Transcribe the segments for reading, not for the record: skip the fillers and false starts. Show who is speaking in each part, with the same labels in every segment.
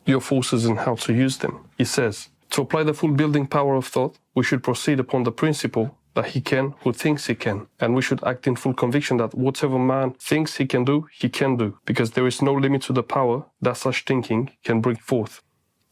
Speaker 1: your forces and how to use them. He says, to apply the full building power of thought, we should proceed upon the principle that he can who thinks he can, and we should act in full conviction that whatever man thinks he can do, because there is no limit to the power that such thinking can bring forth.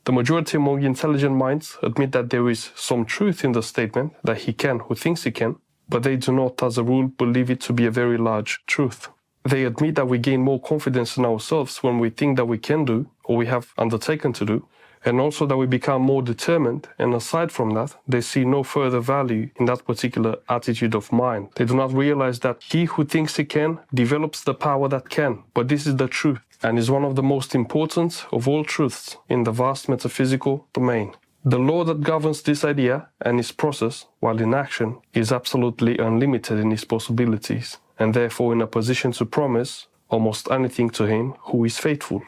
Speaker 1: The majority among intelligent minds admit that there is some truth in the statement that he can who thinks he can, but they do not, as a rule, believe it to be a very large truth. They admit that we gain more confidence in ourselves when we think that we can do, or we have undertaken to do, and also that we become more determined, and aside from that, they see no further value in that particular attitude of mind. They do not realize that he who thinks he can develops the power that can, but this is the truth, and is one of the most important of all truths in the vast metaphysical domain. The law that governs this idea and its process, while in action, is absolutely unlimited in its possibilities, and therefore in a position to promise almost anything to him who is faithful.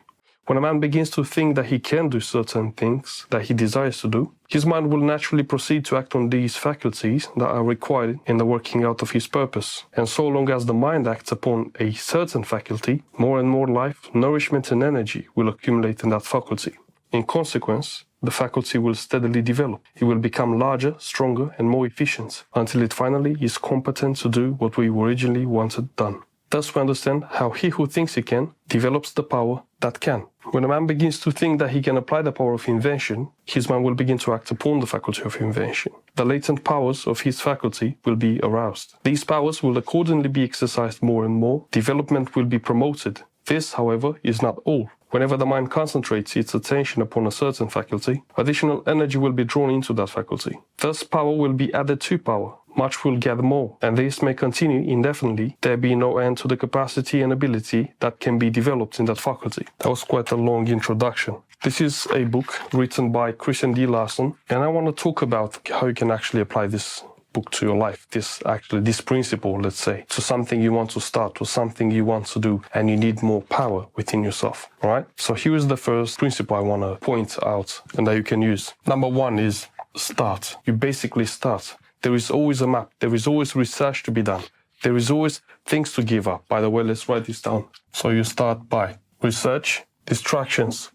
Speaker 1: When a man begins to think that he can do certain things that he desires to do, his mind will naturally proceed to act on these faculties that are required in the working out of his purpose. And so long as the mind acts upon a certain faculty, more and more life, nourishment and energy will accumulate in that faculty. In consequence, the faculty will steadily develop. It will become larger, stronger and more efficient, until it finally is competent to do what we originally wanted done. Thus we understand how he who thinks he can develops the power that can. When a man begins to think that he can apply the power of invention, his mind will begin to act upon the faculty of invention. The latent powers of his faculty will be aroused. These powers will accordingly be exercised more and more. Development will be promoted. This, however, is not all. Whenever the mind concentrates its attention upon a certain faculty, additional energy will be drawn into that faculty. Thus power will be added to power. Much will gather more, and this may continue indefinitely, there be no end to the capacity and ability that can be developed in that faculty. That was quite a long introduction. This is a book written by Christian D. Larson, and I want to talk about how you can actually apply this book to your life, this principle, let's say, to something you want to start, to something you want to do, and you need more power within yourself, all right? So here is the first principle I want to point out and that you can use. Number one is start. You basically start. There is always a map. There is always research to be done. There is always things to give up. By the way, let's write this down. So you start by research, distractions,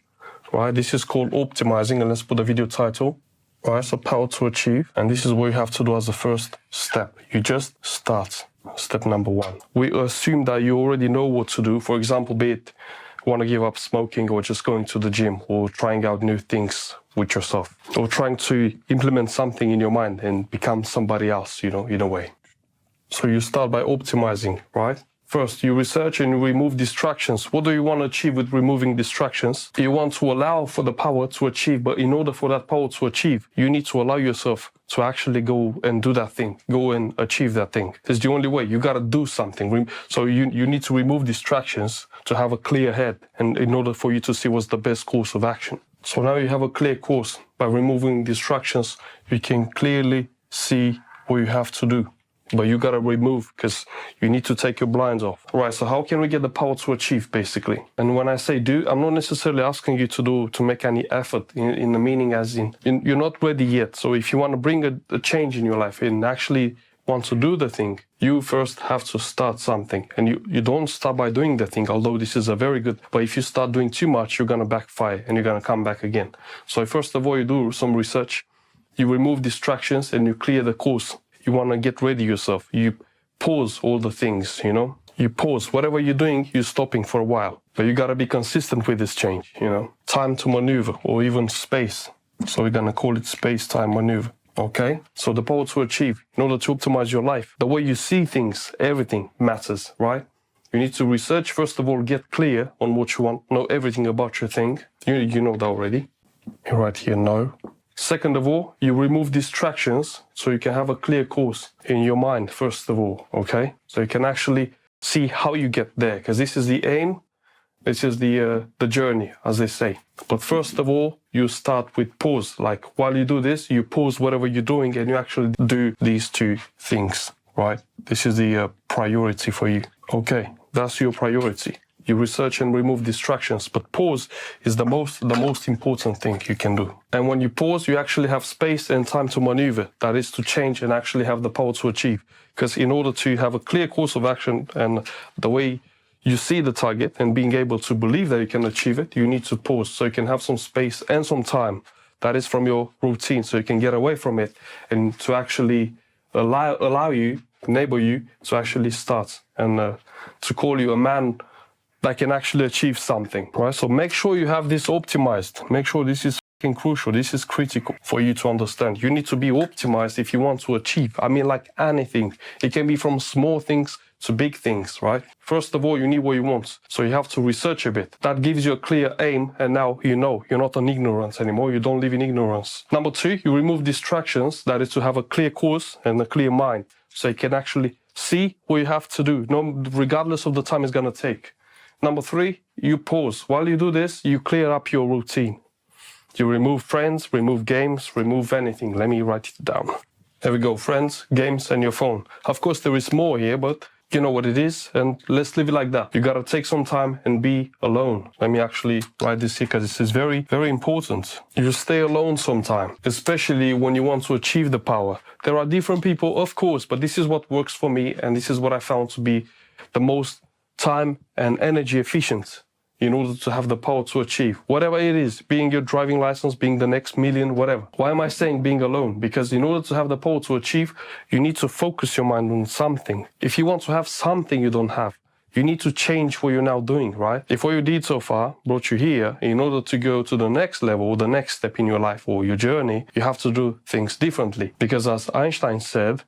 Speaker 1: right? This is called optimizing, and let's put a video title. Right, so power to achieve, and this is what you have to do as the first step. You just start. Step number one. We assume that you already know what to do. For example, be it want to give up smoking, or just going to the gym, or trying out new things with yourself, or trying to implement something in your mind and become somebody else, in a way. So you start by optimizing, right? First, you research and you remove distractions. What do you want to achieve with removing distractions? You want to allow for the power to achieve, but in order for that power to achieve, you need to allow yourself to actually go and do that thing, go and achieve that thing. It's the only way. You got to do something. So you need to remove distractions to have a clear head, and in order for you to see what's the best course of action. So now you have a clear course. By removing distractions, you can clearly see what you have to do. But you gotta remove, because you need to take your blinds off. Right, so how can we get the power to achieve, basically? And when I say do, I'm not necessarily asking you to make any effort in the meaning as in you're not ready yet. So if you want to bring a change in your life and actually want to do the thing, you first have to start something. And you don't start by doing the thing, although this is a very good, but if you start doing too much, you're gonna backfire and you're gonna come back again. So first of all, you do some research, you remove distractions and you clear the course. You want to get ready yourself. You pause all the things, You pause. Whatever you're doing, you're stopping for a while. But you got to be consistent with this change, Time to maneuver, or even space. So we're going to call it space-time maneuver, okay? So the power to achieve, in order to optimize your life. The way you see things, everything matters, right? You need to research, first of all, get clear on what you want, know everything about your thing. You know that already. You write here, no. Second of all, you remove distractions so you can have a clear course in your mind, first of all, okay? So you can actually see how you get there, because this is the aim, this is the journey, as they say. But first of all, you start with pause. Like while you do this, you pause whatever you're doing and you actually do these two things, right? This is the priority for you. Okay, that's your priority. You research and remove distractions, but pause is the most important thing you can do. And when you pause, you actually have space and time to maneuver. That is to change and actually have the power to achieve. Because in order to have a clear course of action and the way you see the target and being able to believe that you can achieve it, you need to pause so you can have some space and some time that is from your routine so you can get away from it and to actually enable you to actually start and to call you a man that can actually achieve something, right? So make sure you have this optimized. Make sure this is crucial. This is critical for you to understand. You need to be optimized if you want to achieve. I mean, like anything. It can be from small things to big things, right? First of all, you need what you want. So you have to research a bit. That gives you a clear aim, and now you know you're not in ignorance anymore. You don't live in ignorance. Number 2, you remove distractions. That is to have a clear course and a clear mind. So you can actually see what you have to do, regardless of the time it's going to take. Number 3, you pause. While you do this, you clear up your routine. You remove friends, remove games, remove anything. Let me write it down. There we go, friends, games, and your phone. Of course, there is more here, but you know what it is, and let's leave it like that. You gotta take some time and be alone. Let me actually write this here because this is very, very important. You stay alone sometime, especially when you want to achieve the power. There are different people, of course, but this is what works for me, and this is what I found to be the most time and energy efficient in order to have the power to achieve whatever it is, being your driving license, being the next million, whatever. Why am I saying being alone? Because in order to have the power to achieve, you need to focus your mind on something. If you want to have something you don't have, you need to change what you're now doing, right? If what you did so far brought you here, in order to go to the next level, the next step in your life or your journey, you have to do things differently. Because as Einstein said,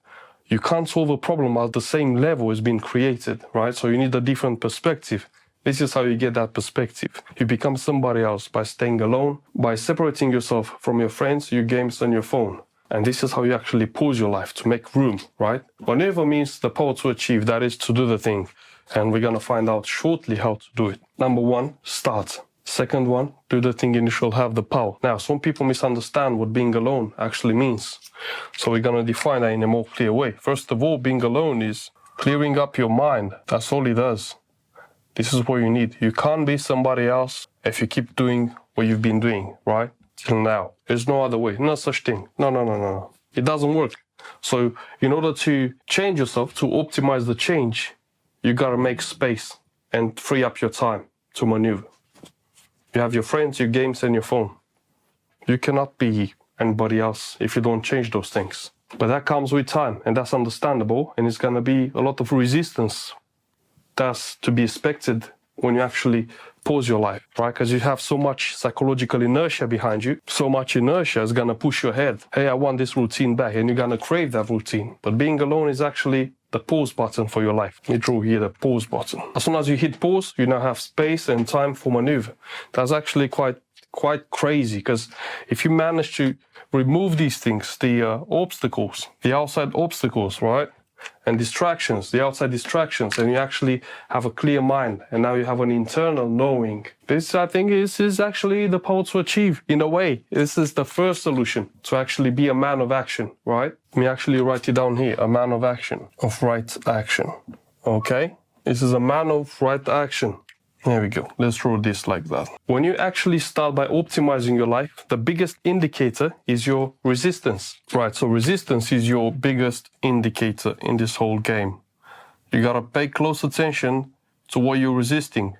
Speaker 1: you can't solve a problem at the same level as being created, right? So you need a different perspective. This is how you get that perspective. You become somebody else by staying alone, by separating yourself from your friends, your games, and your phone. And this is how you actually pause your life to make room, right? Whatever means the power to achieve, that is to do the thing. And we're going to find out shortly how to do it. Number 1, start. Second one, do the thing and you shall have the power. Now, some people misunderstand what being alone actually means. So we're going to define that in a more clear way. First of all, being alone is clearing up your mind. That's all it does. This is what you need. You can't be somebody else if you keep doing what you've been doing, right? Till now. There's no other way. No such thing. No. It doesn't work. So in order to change yourself, to optimize the change, you got to make space and free up your time to maneuver. You have your friends, your games, and your phone. You cannot be anybody else if you don't change those things. But that comes with time, and that's understandable, and it's going to be a lot of resistance. That's to be expected when you actually pause your life, right? Because you have so much psychological inertia behind you. So much inertia is going to push your head. Hey, I want this routine back, and you're going to crave that routine. But being alone is actually the pause button for your life. You draw here the pause button. As soon as you hit pause, you now have space and time for maneuver. That's actually quite crazy, because if you manage to remove these things, the obstacles, the outside obstacles, right? And distractions, the outside distractions, and you actually have a clear mind, and now you have an internal knowing. This, I think, is actually the power to achieve, in a way. This is the first solution, to actually be a man of action, right? Let me actually write it down here, a man of action, of right action, okay? This is a man of right action. There we go. Let's draw this like that. When you actually start by optimizing your life, the biggest indicator is your resistance. Right, so resistance is your biggest indicator in this whole game. You gotta pay close attention to what you're resisting.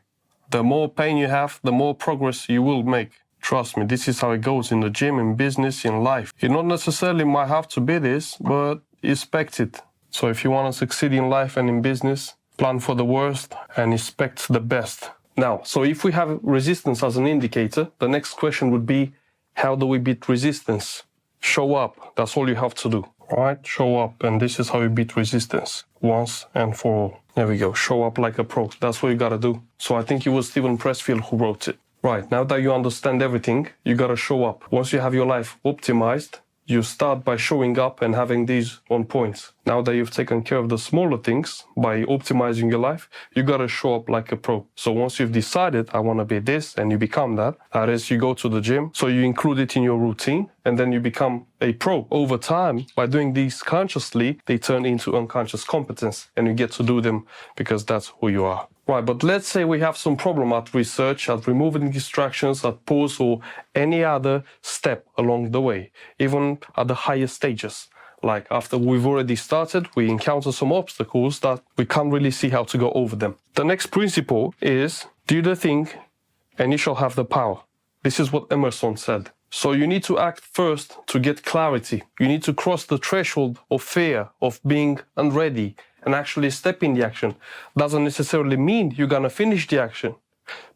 Speaker 1: The more pain you have, the more progress you will make. Trust me, this is how it goes in the gym, in business, in life. You not necessarily might have to be this, but expect it. So if you want to succeed in life and in business, plan for the worst and expect the best. Now, so if we have resistance as an indicator, the next question would be, how do we beat resistance? Show up. That's all you have to do. All right? Show up. And this is how you beat resistance once and for all. There we go. Show up like a pro. That's what you got to do. So I think it was Steven Pressfield who wrote it. Right. Now that you understand everything, you got to show up. Once you have your life optimized, you start by showing up and having these on points. Now that you've taken care of the smaller things by optimizing your life, you gotta show up like a pro. So once you've decided, I wanna be this, and you become that, that is, you go to the gym, so you include it in your routine, and then you become a pro. Over time, by doing these consciously, they turn into unconscious competence, and you get to do them because that's who you are. Right, but let's say we have some problem at research, at removing distractions, at pause, or any other step along the way, even at the higher stages. Like after we've already started, we encounter some obstacles that we can't really see how to go over them. The next principle is do the thing and you shall have the power. This is what Emerson said. So you need to act first to get clarity. You need to cross the threshold of fear, of being unready, and actually step in the action. Doesn't necessarily mean you're gonna finish the action,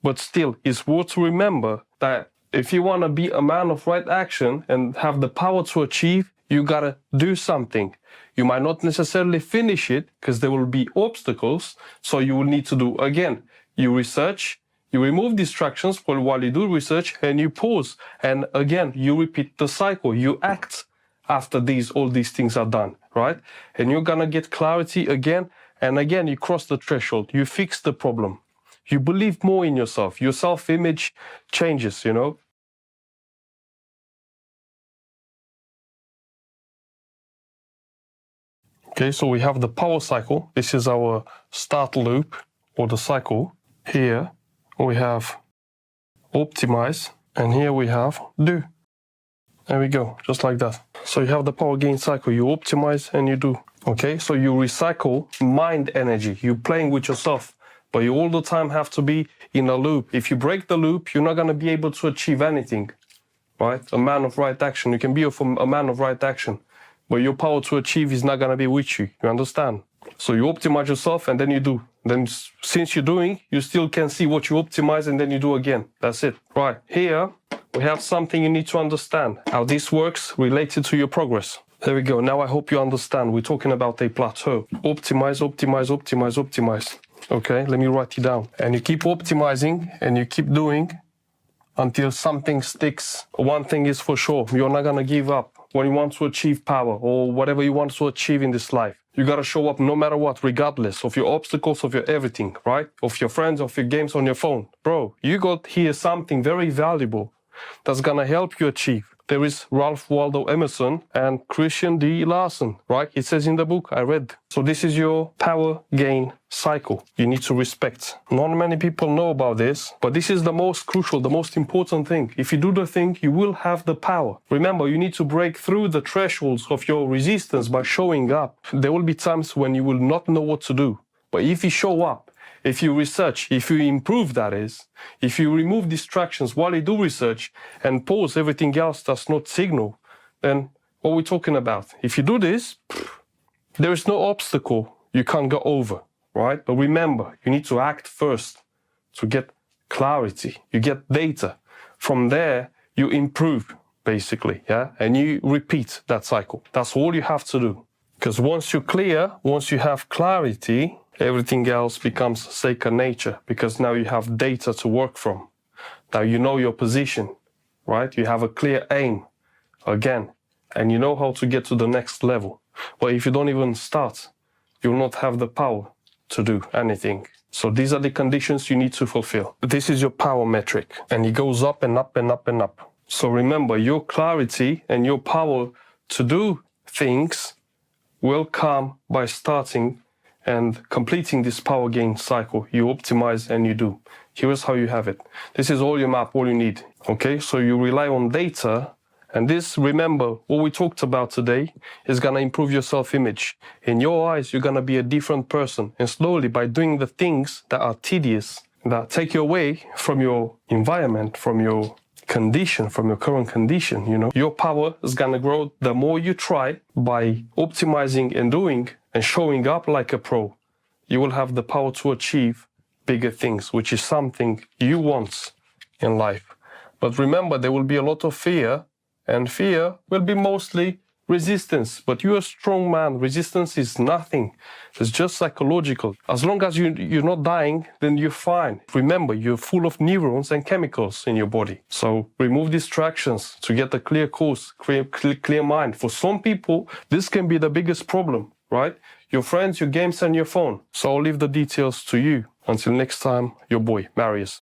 Speaker 1: but still, it's worth to remember that if you wanna be a man of right action and have the power to achieve, you gotta do something. You might not necessarily finish it because there will be obstacles, so you will need to do, again, you research, you remove distractions while you do research, and you pause. And again, you repeat the cycle. You act after all these things are done, right? And you're gonna get clarity again and again. You cross the threshold. You fix the problem. You believe more in yourself. Your self-image changes, you know? Okay, so we have the power cycle. This is our start loop or the cycle. Here we have optimize, and here we have do. There we go, just like that. So you have the power gain cycle. You optimize and you do. Okay, so you recycle mind energy. You're playing with yourself, but you all the time have to be in a loop. If you break the loop, you're not going to be able to achieve anything, right? A man of right action. You can be a man of right action, but your power to achieve is not going to be with you. You understand? So you optimize yourself and then you do. Then since you're doing, you still can see what you optimize and then you do again. That's it. Right. Here we have something you need to understand. How this works related to your progress. There we go. Now I hope you understand. We're talking about a plateau. Optimize, optimize, optimize, optimize. Okay, let me write it down. And you keep optimizing and you keep doing until something sticks. One thing is for sure, you're not going to give up when you want to achieve power or whatever you want to achieve in this life. You got to show up no matter what, regardless of your obstacles, of your everything, right? Of your friends, of your games on your phone. Bro, you got here something very valuable that's going to help you achieve. There is Ralph Waldo Emerson and Christian D. Larson, right? It says in the book I read. So this is your power gain cycle. You need to respect. Not many people know about this, but this is the most crucial, the most important thing. If you do the thing, you will have the power. Remember, you need to break through the thresholds of your resistance by showing up. There will be times when you will not know what to do. But if you show up, if you research, if you improve, that is, if you remove distractions while you do research and pause everything else that's not signal, then what are we talking about? If you do this, there is no obstacle you can't go over, right? But remember, you need to act first to get clarity. You get data. From there, you improve, basically, yeah? And you repeat that cycle. That's all you have to do. Because once you're clear, once you have clarity, everything else becomes second nature because now you have data to work from. Now you know your position, right? You have a clear aim, again, and you know how to get to the next level. But if you don't even start, you will not have the power to do anything. So these are the conditions you need to fulfill. This is your power metric, and it goes up and up and up and up. So remember, your clarity and your power to do things will come by starting and completing this power gain cycle. You optimize and you do. Here's how you have it. This is all your map, all you need. Okay, so you rely on data, and this, remember, what we talked about today is gonna improve your self-image. In your eyes, you're gonna be a different person. And slowly, by doing the things that are tedious, that take you away from your environment, from your condition, from your current condition, you know, your power is gonna grow the more you try by optimizing and doing and showing up like a pro. You will have the power to achieve bigger things, which is something you want in life. But remember, there will be a lot of fear, and fear will be mostly resistance. But you're a strong man. Resistance is nothing. It's just psychological. As long as you're not dying, then you're fine. Remember, you're full of neurons and chemicals in your body. So remove distractions to get a clear course, clear mind. For some people, this can be the biggest problem, right? Your friends, your games, and your phone. So I'll leave the details to you. Until next time, your boy, Marius.